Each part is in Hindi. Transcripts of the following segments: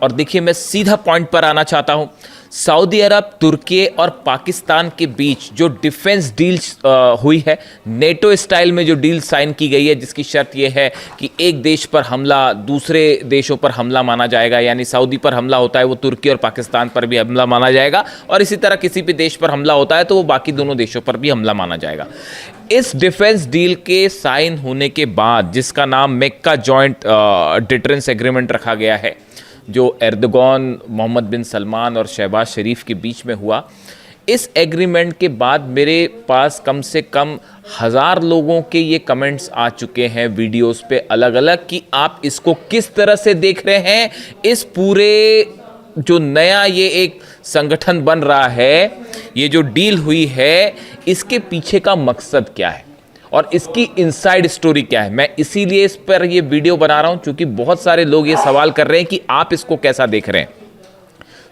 और देखिए मैं सीधा पॉइंट पर आना चाहता हूं। सऊदी अरब, तुर्की और पाकिस्तान के बीच जो डिफेंस डील हुई है, नेटो स्टाइल में जो डील साइन की गई है, जिसकी शर्त यह है कि एक देश पर हमला दूसरे देशों पर हमला माना जाएगा, यानी सऊदी पर हमला होता है वो तुर्की और पाकिस्तान पर भी हमला माना जाएगा, और इसी तरह किसी भी देश पर हमला होता है तो वो बाकी दोनों देशों पर भी हमला माना जाएगा। इस डिफेंस डील के साइन होने के बाद, जिसका नाम मेक्का जॉइंट डिटरेंस एग्रीमेंट रखा गया है, जो एर्दोगन, मोहम्मद बिन सलमान और शहबाज शरीफ के बीच में हुआ, इस एग्रीमेंट के बाद मेरे पास कम से कम 1000 लोगों के ये कमेंट्स आ चुके हैं वीडियोस पे अलग अलग, कि आप इसको किस तरह से देख रहे हैं। इस पूरे जो नया ये एक संगठन बन रहा है, ये जो डील हुई है, इसके पीछे का मकसद क्या है और इसकी इनसाइड स्टोरी क्या है। मैं इसीलिए इस पर ये वीडियो बना रहा हूं क्योंकि बहुत सारे लोग ये सवाल कर रहे हैं कि आप इसको कैसा देख रहे हैं।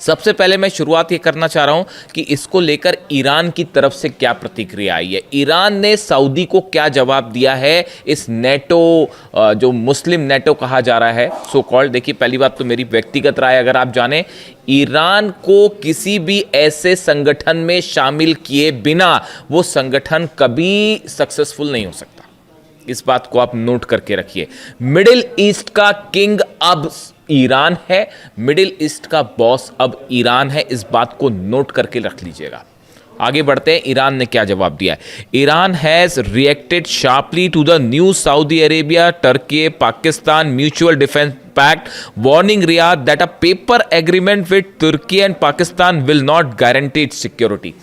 सबसे पहले मैं शुरुआत ये करना चाह रहा हूं कि इसको लेकर ईरान की तरफ से क्या प्रतिक्रिया आई है, ईरान ने सऊदी को क्या जवाब दिया है इस नेटो, जो मुस्लिम नेटो कहा जा रहा है सो कॉल्ड। देखिए पहली बात तो मेरी व्यक्तिगत राय अगर आप जानें, ईरान को किसी भी ऐसे संगठन में शामिल किए बिना वो संगठन कभी सक्सेसफुल नहीं हो सकता। इस बात को आप नोट करके रखिए। मिडिल ईस्ट का किंग अब ईरान है, मिडिल ईस्ट का बॉस अब ईरान है, इस बात को नोट करके रख लीजिएगा। आगे बढ़ते हैं, ईरान ने क्या जवाब दिया है। Iran has reacted sharply to the new Saudi Arabia Turkey Pakistan mutual defence pact, warning Riyadh that a paper agreement with Turkey and Pakistan will not guarantee its security.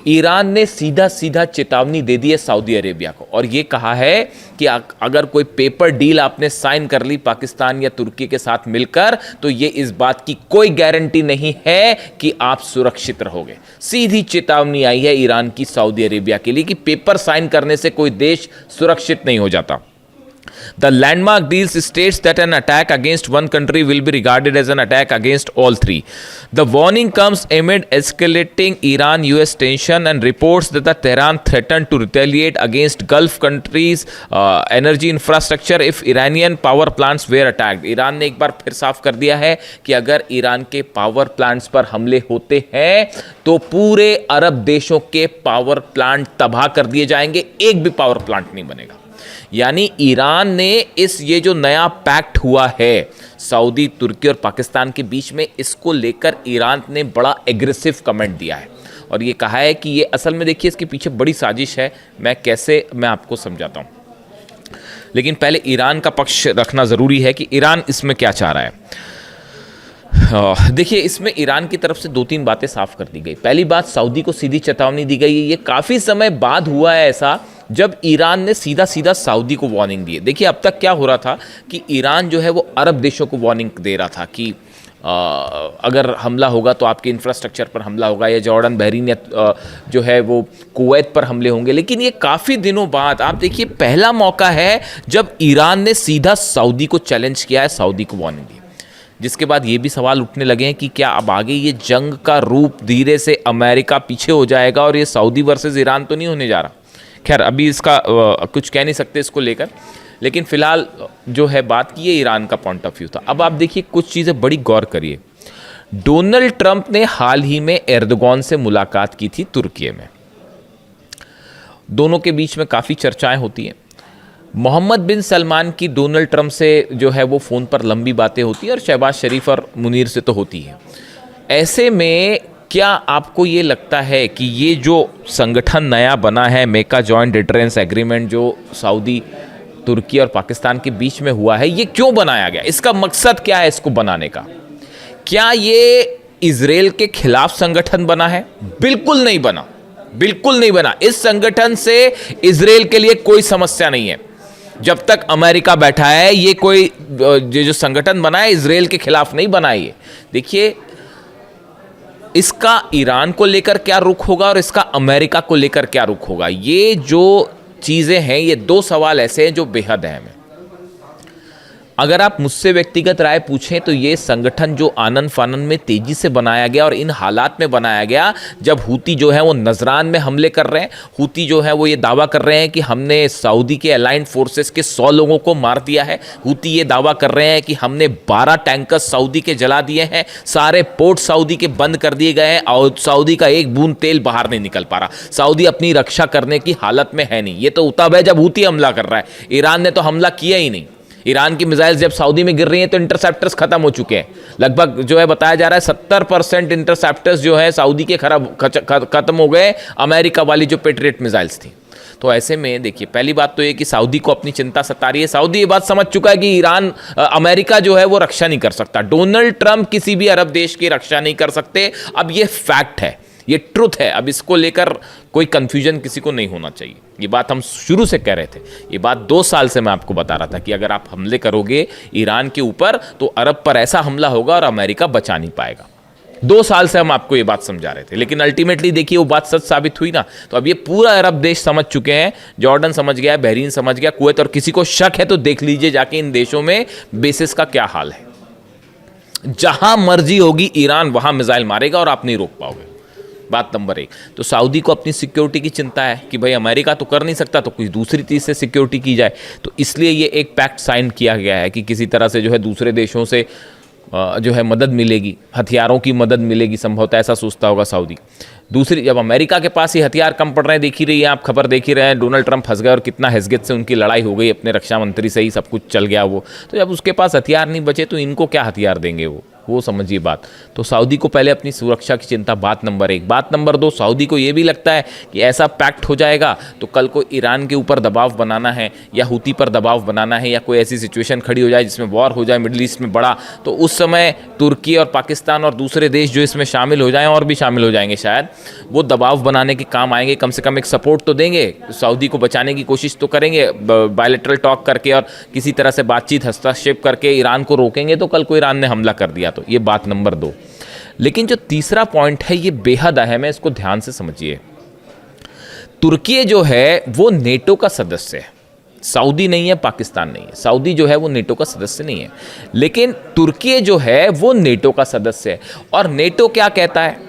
Iran ने सीधा सीधा चेतावनी दे दी है सऊदी अरेबिया को और ये कहा है कि अगर कोई पेपर डील आपने साइन कर ली पाकिस्तान या तुर्की के साथ मिलकर, तो ये इस बात की कोई गारंटी नहीं है कि आप सुरक्षित रहोगे। सीधी चेतावनी आई है ईरान की सऊदी अरेबिया के लिए कि पेपर साइन करने से कोई देश सुरक्षित नहीं हो जाता। The landmark deals states that an attack against one country will be regarded as an attack against all three. The warning comes amid escalating Iran-US tension and reports that the Tehran threatened to retaliate against Gulf countries' energy infrastructure if Iranian power plants were attacked. Iran ने एक बार फिर साफ कर दिया है कि अगर ईरान के पावर प्लांट्स पर हमले होते हैं तो पूरे अरब देशों के पावर प्लांट तबाह कर दिए जाएंगे, एक भी पावर प्लांट नहीं बनेगा। यानी ईरान ने इस ये जो नया पैक्ट हुआ है सऊदी, तुर्की और पाकिस्तान के बीच में, इसको लेकर ईरान ने बड़ा एग्रेसिव कमेंट दिया है और ये कहा है कि ये असल में, देखिए इसके पीछे बड़ी साजिश है। मैं आपको समझाता हूं, लेकिन पहले ईरान का पक्ष रखना ज़रूरी है कि ईरान इसमें क्या चाह रहा है। देखिए इसमें ईरान की तरफ से 2-3 बातें साफ कर दी गई। पहली बात, सऊदी को सीधी चेतावनी दी गई है। ये काफ़ी समय बाद हुआ है ऐसा जब ईरान ने सीधा सीधा सऊदी को वार्निंग दी है। देखिए अब तक क्या हो रहा था कि ईरान जो है वो अरब देशों को वार्निंग दे रहा था कि अगर हमला होगा तो आपके इंफ्रास्ट्रक्चर पर हमला होगा, या जॉर्डन, बहरीन या जो है वो कुवैत पर हमले होंगे। लेकिन ये काफ़ी दिनों बाद, आप देखिए पहला मौका है जब ईरान ने सीधा सऊदी को चैलेंज किया है, सऊदी को वार्निंग दी। जिसके बाद ये भी सवाल उठने लगे हैं कि क्या अब आगे ये जंग का रूप धीरे से अमेरिका पीछे हो जाएगा और ये सऊदी वर्सेस ईरान तो नहीं होने जा रहा। खैर अभी इसका कुछ कह नहीं सकते इसको लेकर, लेकिन फिलहाल जो है बात की, ये ईरान का पॉइंट ऑफ व्यू था। अब आप देखिए कुछ चीज़ें बड़ी गौर करिए। डोनाल्ड ट्रंप ने हाल ही में एर्दोगन से मुलाकात की थी तुर्की में, दोनों के बीच में काफ़ी चर्चाएं होती हैं। मोहम्मद बिन सलमान की डोनाल्ड ट्रंप से जो है वो फ़ोन पर लंबी बातें होती हैं और शहबाज शरीफ और मुनीर से तो होती है। ऐसे में क्या आपको ये लगता है कि ये जो संगठन नया बना है, मेका जॉइंट डिटरेंस एग्रीमेंट, जो सऊदी, तुर्की और पाकिस्तान के बीच में हुआ है, ये क्यों बनाया गया? इसका मकसद क्या है इसको बनाने का? क्या ये इजराइल के खिलाफ संगठन बना है? बिल्कुल नहीं बना, बिल्कुल नहीं बना। इस संगठन से इजराइल के लिए कोई समस्या नहीं है। जब तक अमेरिका बैठा है, ये कोई जो संगठन बना है इजराइल के खिलाफ नहीं बना है। देखिए इसका ईरान को लेकर क्या रुख होगा और इसका अमेरिका को लेकर क्या रुख होगा, ये जो चीज़ें हैं, ये 2 सवाल ऐसे हैं जो बेहद अहम हैं। अगर आप मुझसे व्यक्तिगत राय पूछें तो ये संगठन जो आनन फानन में तेजी से बनाया गया और इन हालात में बनाया गया जब हूती जो है वो नजरान में हमले कर रहे हैं। हूती जो है वो ये दावा कर रहे हैं कि हमने सऊदी के अलाइंड फोर्सेस के 100 लोगों को मार दिया है। हूती ये दावा कर रहे हैं कि हमने 12 टैंकर सऊदी के जला दिए हैं, सारे पोर्ट सऊदी के बंद कर दिए गए हैं और सऊदी का एक बूंद तेल बाहर नहीं निकल पा रहा। सऊदी अपनी रक्षा करने की हालत में है नहीं। ये तो तब है जब हूती हमला कर रहा है। ईरान ने तो हमला किया ही नहीं। ईरान की मिसाइल्स जब सऊदी में गिर रही हैं तो इंटरसेप्टर्स खत्म हो चुके हैं। लगभग जो है बताया जा रहा है 70% इंटरसेप्टर्स जो है सऊदी के खत्म हो गए, अमेरिका वाली जो पेट्रियट मिसाइल्स थी। तो ऐसे में देखिए, पहली बात तो ये कि सऊदी को अपनी चिंता सता रही है। सऊदी ये बात समझ चुका है कि अमेरिका जो है वो रक्षा नहीं कर सकता। डोनाल्ड ट्रंप किसी भी अरब देश की रक्षा नहीं कर सकते। अब ये फैक्ट है, ये ट्रुथ है। अब इसको लेकर कोई कंफ्यूजन किसी को नहीं होना चाहिए। ये बात हम शुरू से कह रहे थे। ये बात 2 साल से मैं आपको बता रहा था कि अगर आप हमले करोगे ईरान के ऊपर तो अरब पर ऐसा हमला होगा और अमेरिका बचा नहीं पाएगा। 2 साल से हम आपको ये बात समझा रहे थे, लेकिन अल्टीमेटली देखिए वो बात सच साबित हुई ना। तो अब ये पूरा अरब देश समझ चुके हैं। जॉर्डन समझ गया, बहरीन समझ गया, कुवैत, और किसी को शक है तो देख लीजिए जाके इन देशों में बेसिस का क्या हाल है। जहां मर्जी होगी ईरान वहां मिसाइल मारेगा और आप नहीं रोक पाओगे। बात नंबर 1। तो सऊदी को अपनी सिक्योरिटी की चिंता है कि भाई अमेरिका तो कर नहीं सकता तो कोई दूसरी चीज़ से सिक्योरिटी की जाए। तो इसलिए ये एक पैक्ट साइन किया गया है कि किसी तरह से जो है दूसरे देशों से जो है मदद मिलेगी, हथियारों की मदद मिलेगी, संभवतः ऐसा सोचता होगा सऊदी। दूसरी, जब अमेरिका के पास ये हथियार कम पड़ रहे हैं, देख ही रही है आप, खबर देख ही रहे हैं, डोनाल्ड ट्रंप फंस गए और कितना हैसगत से उनकी लड़ाई हो गई, अपने रक्षा मंत्री से ही सब कुछ चल गया वो। तो जब उसके पास हथियार नहीं बचे तो इनको क्या हथियार देंगे वो समझिए बात। तो सऊदी को पहले अपनी सुरक्षा की चिंता, बात नंबर 1। बात नंबर 2, सऊदी को ये भी लगता है कि ऐसा पैक्ट हो जाएगा तो कल को ईरान के ऊपर दबाव बनाना है या हूती पर दबाव बनाना है या कोई ऐसी सिचुएशन खड़ी हो जाए जिसमें वॉर हो जाए मिडिल ईस्ट में बड़ा, तो उस समय तुर्की और पाकिस्तान और दूसरे देश जो इसमें शामिल हो जाएं, और भी शामिल हो जाएंगे शायद, वो दबाव बनाने के काम आएंगे। कम से कम एक सपोर्ट तो देंगे, सऊदी को बचाने की कोशिश तो करेंगे, बायलैटरल टॉक करके और किसी तरह से बातचीत, हस्तक्षेप करके ईरान को रोकेंगे तो कल को ईरान ने हमला कर दिया तो। ये बात नंबर 2। लेकिन जो तीसरा पॉइंट है ये बेहद अहम है, इसको ध्यान से समझिए। तुर्की जो है वो नेटो का सदस्य है, सऊदी नहीं है, पाकिस्तान नहीं है। सऊदी जो है वो नेटो का सदस्य नहीं है, लेकिन तुर्की जो है वो नेटो का सदस्य है। और नेटो क्या कहता है?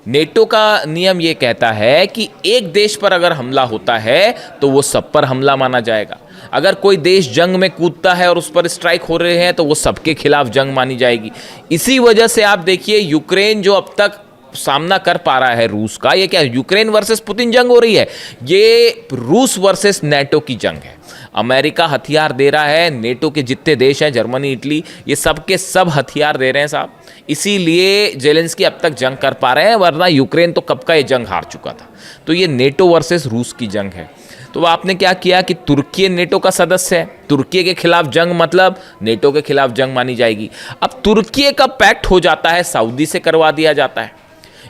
नेटो का नियम ये कहता है कि एक देश पर अगर हमला होता है तो वो सब पर हमला माना जाएगा। अगर कोई देश जंग में कूदता है और उस पर स्ट्राइक हो रहे हैं तो वो सबके खिलाफ जंग मानी जाएगी। इसी वजह से आप देखिए यूक्रेन जो अब तक सामना कर पा रहा है रूस का, ये क्या यूक्रेन वर्सेस पुतिन जंग हो रही है? ये रूस वर्सेस नेटो की जंग है। अमेरिका हथियार दे रहा है, नेटो के जितने देश हैं, जर्मनी, इटली, ये सब के सब हथियार दे रहे हैं साहब। इसीलिए जेलेंस्की अब तक जंग कर पा रहे हैं, वरना यूक्रेन तो कब का ये जंग हार चुका था। तो ये नेटो वर्सेस रूस की जंग है। तो आपने क्या किया कि तुर्की नेटो का सदस्य है, तुर्की के खिलाफ जंग मतलब नेटो के खिलाफ जंग मानी जाएगी। अब तुर्की का पैक्ट हो जाता है, सऊदी से करवा दिया जाता है,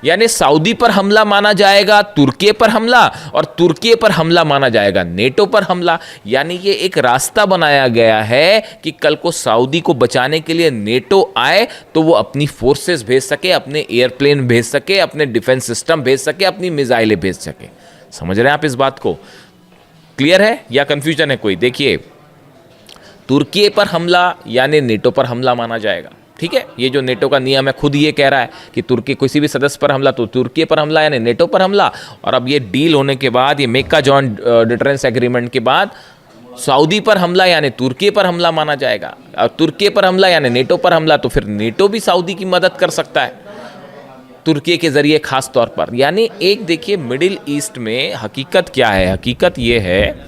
यानी सऊदी पर हमला माना जाएगा तुर्की पर हमला, और तुर्की पर हमला माना जाएगा नेटो पर हमला। यानी ये एक रास्ता बनाया गया है कि कल को सऊदी को बचाने के लिए नेटो आए तो वो अपनी फोर्सेस भेज सके, अपने एयरप्लेन भेज सके, अपने डिफेंस सिस्टम भेज सके, अपनी मिसाइलें भेज सके। समझ रहे हैं आप इस बात को? क्लियर है या कंफ्यूजन है कोई? देखिए, तुर्की पर हमला यानी नेटो पर हमला माना जाएगा, ठीक है। ये जो नेटो का नियम है खुद ये कह रहा है कि तुर्की किसी भी सदस्य पर हमला तो तुर्की पर हमला यानी नेटो पर हमला। और अब ये डील होने के बाद, ये मेका जॉन डिटरेंस एग्रीमेंट के बाद, सऊदी पर हमला यानी तुर्की पर हमला माना जाएगा, और तुर्की पर हमला यानी नेटो पर हमला, तो फिर नेटो भी सऊदी की मदद कर सकता है तुर्की के जरिए खास तौर पर। यानी एक देखिए, मिडिल ईस्ट में हकीकत क्या है? हकीकत ये है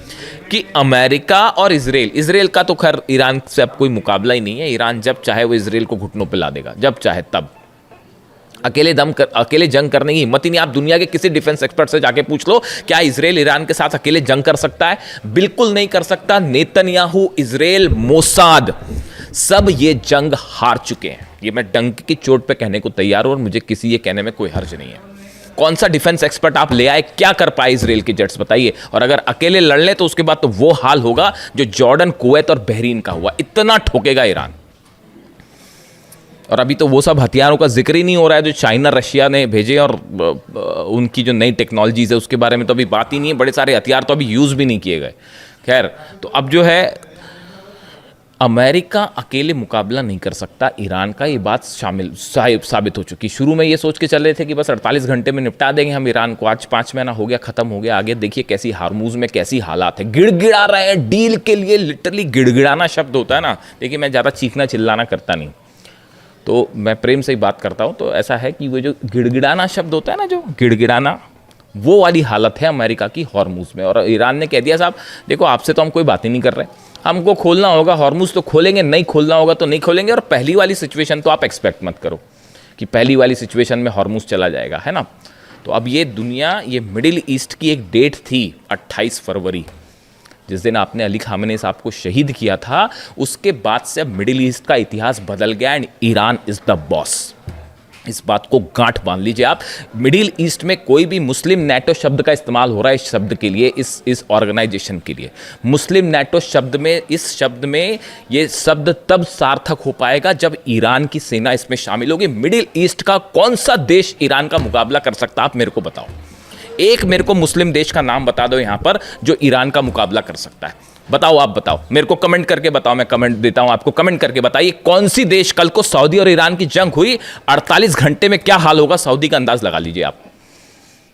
कि अमेरिका और इजराइल का तो खैर ईरान से अब कोई मुकाबला ही नहीं है। ईरान जब चाहे वो इजराइल को घुटनों पे ला देगा, जब चाहे तब। अकेले जंग करने की हिम्मत ही नहीं। आप दुनिया के किसी डिफेंस एक्सपर्ट से जाके पूछ लो, क्या इजराइल ईरान के साथ अकेले जंग कर सकता है? बिल्कुल नहीं कर सकता। नेतन्याहू, इजराइल, मोसाद, सब ये जंग हार चुके हैं। ये मैं डंक की चोट पे कहने को तैयार हूं और मुझे किसी ये कहने में कोई हर्ज नहीं है। कौन सा डिफेंस एक्सपर्ट आप ले आए, क्या कर पाए इजराइल के जेट्स, बताइए। और अगर अकेले लड़ ले तो उसके बाद तो वो हाल होगा जो जॉर्डन, कुवैत और बहरीन का हुआ। इतना ठोकेगा ईरान। और अभी तो वो सब हथियारों का जिक्र ही नहीं हो रहा है जो चाइना, रशिया ने भेजे, और उनकी जो नई टेक्नोलॉजीज है उसके बारे में तो अभी बात ही नहीं है। बड़े सारे हथियार तो अभी यूज भी नहीं किए गए। खैर, तो अब जो है अमेरिका अकेले मुकाबला नहीं कर सकता ईरान का, ये बात साबित हो चुकी। शुरू में ये सोच के चल रहे थे कि बस 48 घंटे में निपटा देंगे हम ईरान को, आज 5 महीना हो गया, खत्म हो गया। आगे देखिए कैसी हार्मूज में कैसी हालात है, गिड़गिड़ा रहे हैं डील के लिए। लिटरली गिड़गिड़ाना शब्द होता है ना, देखिए मैं ज़्यादा चीखना चिल्लाना करता नहीं, तो मैं प्रेम से ही बात करता हूँ। तो ऐसा है कि वो जो गिड़गिड़ाना शब्द होता है ना, जो गिड़गिड़ाना, वो वाली हालत है अमेरिका की हॉर्मूज में। और ईरान ने कह दिया साहब देखो आपसे तो हम कोई बात ही नहीं कर रहे, हमको खोलना होगा हॉर्मूज तो खोलेंगे, नहीं खोलना होगा तो नहीं खोलेंगे। और पहली वाली सिचुएशन तो आप एक्सपेक्ट मत करो कि पहली वाली सिचुएशन में हॉर्मूज चला जाएगा, है ना। तो अब ये दुनिया, ये मिडिल ईस्ट की एक डेट थी 28 फरवरी, जिस दिन आपने अली खामेनी साहब को शहीद किया था, उसके बाद से अब मिडिल ईस्ट का इतिहास बदल गया and Iran is the boss. इस बात को गांठ बांध लीजिए आप। मिडिल ईस्ट में कोई भी मुस्लिम नेटो शब्द का इस्तेमाल हो रहा है इस शब्द के लिए, इस ऑर्गेनाइजेशन के लिए। मुस्लिम नेटो शब्द में, इस शब्द में ये शब्द तब सार्थक हो पाएगा जब ईरान की सेना इसमें शामिल होगी। मिडिल ईस्ट का कौन सा देश ईरान का मुकाबला कर सकता है, आप मेरे को बताओ। एक मेरे को मुस्लिम देश का नाम बता दो यहां पर जो ईरान का मुकाबला कर सकता है, बताओ, आप बताओ मेरे को, कमेंट करके बताओ, मैं कमेंट देता हूं आपको, कमेंट करके बताइए कौन सी देश, कल को सऊदी और ईरान की जंग हुई, 48 घंटे में क्या हाल होगा सऊदी का अंदाज लगा लीजिए आप,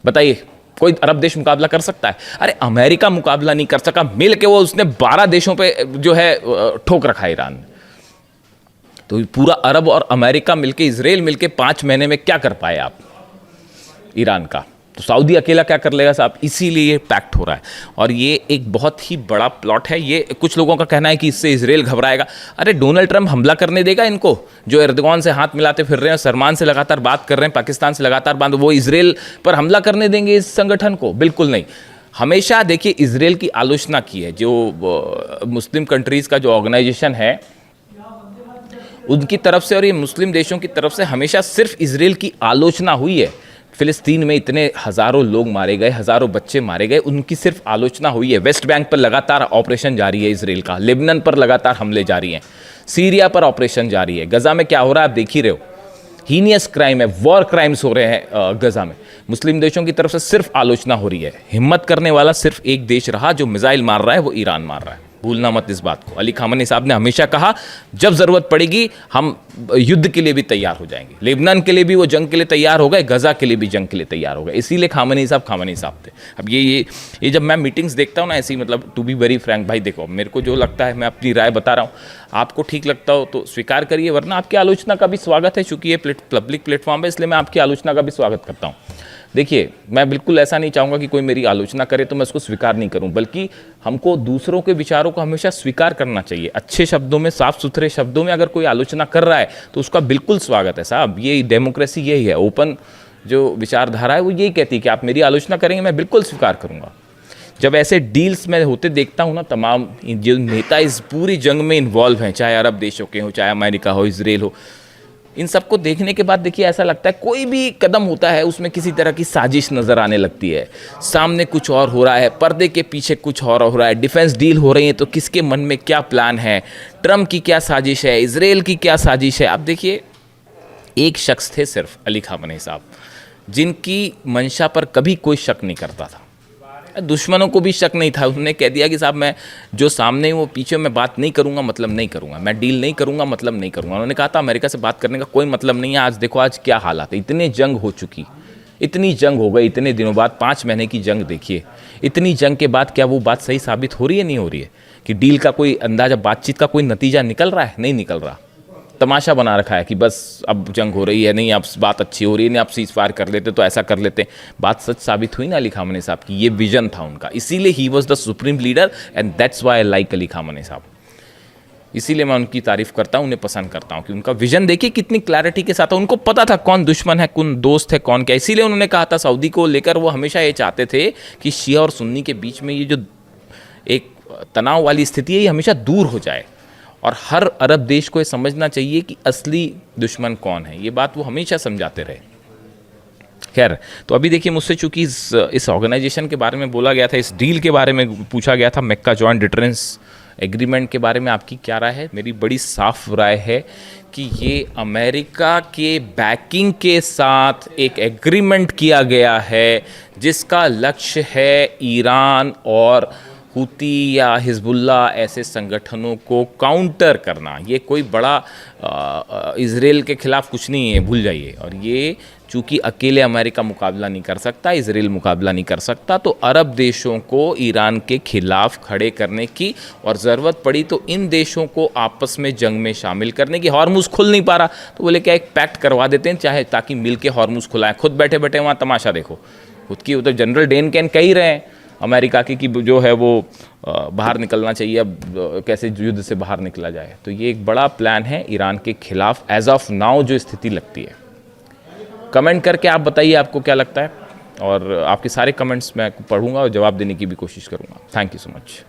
बताइए कोई अरब देश मुकाबला कर सकता है? अरे अमेरिका मुकाबला नहीं कर सका, मिल के वो उसने 12 देशों पे जो है ठोक रखा है ईरान ने। तो पूरा अरब और अमेरिका मिलके, इजराइल मिलके 5 महीने में क्या कर पाए आप ईरान का? तो सऊदी अकेला क्या कर लेगा साहब? इसीलिए ये पैक्ट हो रहा है और ये एक बहुत ही बड़ा प्लॉट है। ये कुछ लोगों का कहना है कि इससे इजराइल घबराएगा। अरे डोनाल्ड ट्रंप हमला करने देगा इनको, जो एर्दोगान से हाथ मिलाते फिर रहे हैं, सलमान से लगातार बात कर रहे हैं, पाकिस्तान से लगातार बात, वो इजराइल पर हमला करने देंगे इस संगठन को? बिल्कुल नहीं। हमेशा देखिए इजराइल की आलोचना की है, जो मुस्लिम कंट्रीज़ का जो ऑर्गेनाइजेशन है उनकी तरफ से और ये मुस्लिम देशों की तरफ से हमेशा सिर्फ इजराइल की आलोचना हुई है। फिलिस्तीन में इतने हज़ारों लोग मारे गए, हज़ारों बच्चे मारे गए, उनकी सिर्फ आलोचना हुई है। वेस्ट बैंक पर लगातार ऑपरेशन जारी है इजराइल का, लेबनान पर लगातार हमले जारी हैं, सीरिया पर ऑपरेशन जारी है, गजा में क्या हो रहा है आप देख ही रहे हो, हीनियस क्राइम है, वॉर क्राइम्स हो रहे हैं गजा में। मुस्लिम देशों की तरफ से सिर्फ आलोचना हो रही है। हिम्मत करने वाला सिर्फ एक देश रहा जो मिसाइल मार रहा है, वो ईरान मार रहा है, भूलना मत इस बात को। अली खामेनी साहब ने हमेशा कहा जब ज़रूरत पड़ेगी हम युद्ध के लिए भी तैयार हो जाएंगे। लेबनान के लिए भी वो जंग के लिए तैयार हो गए, गजा के लिए भी जंग के लिए तैयार हो गए, इसीलिए खामेनी साहब थे। अब ये जब मैं मीटिंग्स देखता हूँ ना ऐसी, मतलब टू बी वेरी फ्रैंक भाई, देखो मेरे को जो लगता है मैं अपनी राय बता रहा हूँ, आपको ठीक लगता हो तो स्वीकार करिए, वरना आपकी आलोचना का भी स्वागत है। चूँकि ये पब्लिक प्लेटफॉर्म है इसलिए मैं आपकी आलोचना का भी स्वागत करता हूँ। देखिए मैं बिल्कुल ऐसा नहीं चाहूँगा कि कोई मेरी आलोचना करे तो मैं उसको स्वीकार नहीं करूँ, बल्कि हमको दूसरों के विचारों को हमेशा स्वीकार करना चाहिए। अच्छे शब्दों में, साफ सुथरे शब्दों में अगर कोई आलोचना कर रहा है तो उसका बिल्कुल स्वागत है साहब। ये डेमोक्रेसी यही है, ओपन जो विचारधारा है वो यही कहती है कि आप मेरी आलोचना करेंगे मैं बिल्कुल स्वीकार करूँगा। जब ऐसे डील्स में होते देखता हूँ ना, तमाम जो नेता इस पूरी जंग में इन्वॉल्व हैं, चाहे अरब देशों के हो, चाहे अमेरिका हो, इजराइल हो, इन सबको देखने के बाद देखिए ऐसा लगता है कोई भी कदम होता है उसमें किसी तरह की साजिश नज़र आने लगती है। सामने कुछ और हो रहा है, पर्दे के पीछे कुछ और हो रहा है, डिफेंस डील हो रही है तो किसके मन में क्या प्लान है, ट्रम्प की क्या साजिश है, इजराइल की क्या साजिश है। आप देखिए एक शख्स थे सिर्फ अली खामेनी साहब, जिनकी मंशा पर कभी कोई शक नहीं करता था, दुश्मनों को भी शक नहीं था। उन्होंने कह दिया कि साहब मैं जो सामने वो पीछे मैं बात नहीं करूंगा मतलब नहीं करूंगा, मैं डील नहीं करूंगा मतलब नहीं करूंगा। उन्होंने कहा था अमेरिका से बात करने का कोई मतलब नहीं है। आज देखो आज क्या हालात है, इतनी जंग हो चुकी, इतनी जंग हो गई इतने दिनों बाद, 5 महीने की जंग देखिए। इतनी जंग के बाद क्या वो बात सही साबित हो रही है? नहीं हो रही है कि डील का कोई अंदाजा, बातचीत का कोई नतीजा निकल रहा है? नहीं निकल रहा। तमाशा बना रखा है कि बस अब जंग हो रही है, नहीं अब बात अच्छी हो रही है, नहीं आप सीज फायर कर लेते तो ऐसा कर लेते। बात सच साबित हुई ना अली खामेनी साहब की, ये विजन था उनका, इसीलिए he was the supreme leader and that's why I like Ali Khamenei साहब। इसीलिए मैं उनकी तारीफ करता हूँ, उन्हें पसंद करता हूँ कि उनका विजन देखिए कितनी क्लैरिटी के साथ है। उनको पता था कौन दुश्मन है, कौन दोस्त है, कौन क्या। इसीलिए उन्होंने कहा था सऊदी को लेकर, वो हमेशा ये चाहते थे कि शिया और सुन्नी के बीच में ये जो एक तनाव वाली स्थिति है ये हमेशा दूर हो जाए और हर अरब देश को ये समझना चाहिए कि असली दुश्मन कौन है। ये बात वो हमेशा समझाते रहे। खैर, तो अभी देखिए मुझसे चूंकि इस ऑर्गेनाइजेशन के बारे में बोला गया था, इस डील के बारे में पूछा गया था, मक्का जॉइंट डिटरेंस एग्रीमेंट के बारे में आपकी क्या राय है? मेरी बड़ी साफ राय है कि ये अमेरिका के बैकिंग के साथ एक एग्रीमेंट किया गया है जिसका लक्ष्य है ईरान और हूती या हिजबुल्ला ऐसे संगठनों को काउंटर करना, ये कोई बड़ा इजराइल के खिलाफ कुछ नहीं है, भूल जाइए। और ये चूंकि अकेले अमेरिका मुकाबला नहीं कर सकता, इजराइल मुकाबला नहीं कर सकता, तो अरब देशों को ईरान के खिलाफ खड़े करने की, और ज़रूरत पड़ी तो इन देशों को आपस में जंग में शामिल करने की। हॉर्मुज़ खुल नहीं पा रहा तो बोले क्या एक पैक्ट करवा देते हैं, चाहे ताकि मिल के हॉर्मुज़ खुलाएं। खुद बैठे बैठे वहाँ तमाशा देखो, खुद की उधर जनरल डेन कैन कह ही रहे हैं अमेरिका की कि जो है वो बाहर निकलना चाहिए, अब कैसे युद्ध से बाहर निकला जाए। तो ये एक बड़ा प्लान है ईरान के खिलाफ एज ऑफ नाउ जो स्थिति लगती है। कमेंट करके आप बताइए आपको क्या लगता है, और आपके सारे कमेंट्स मैं पढ़ूंगा और जवाब देने की भी कोशिश करूंगा। Thank you so much.